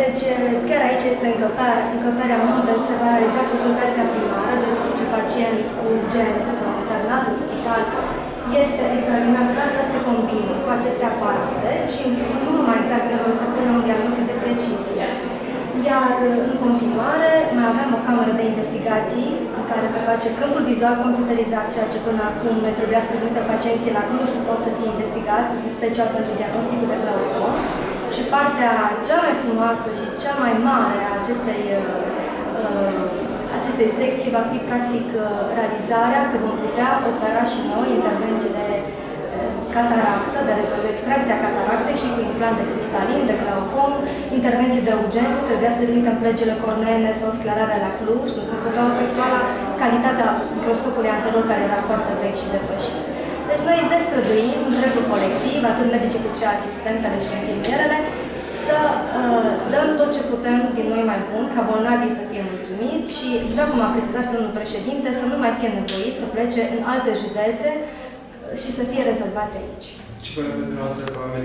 Deci, chiar aici este încăperea unde se va realiza consultația primară, deci orice pacient cu urgență sau internat în spital este examinat la această combină cu aceste aparate și în urma exact să punem un diagnostic de precizie. Iar în continuare mai avem o cameră de investigații în care se face câmpul vizual computerizat, ceea ce până acum noi trebuia să trimitem pacienții la Cluj să pot să fie investigați, în special pentru diagnosticul de glaucom. Și partea cea mai frumoasă și cea mai mare a acestei secții va fi practic realizarea că vom putea opera și noi intervenții de cataractă, de extracția cataractei și cu implant de cristalin, de glaucom, intervenții de urgență, trebuia să trimitem plăgile corneene sau sclerare la Cluj, nu se puteau efectua la calitatea microscopului anterior care era foarte vechi și depășit. Deci noi destrăduim întregul colectiv, atât medicii cât și asistentele și infirmierele, să dăm tot ce putem din noi mai bun, ca bolnavii să fie mulțumiți și, exact cum a precizat și domnul președinte, să nu mai fie nevoit să plece în alte județe și să fie rezolvați aici. Ce părere aveți dumneavoastră ca medic?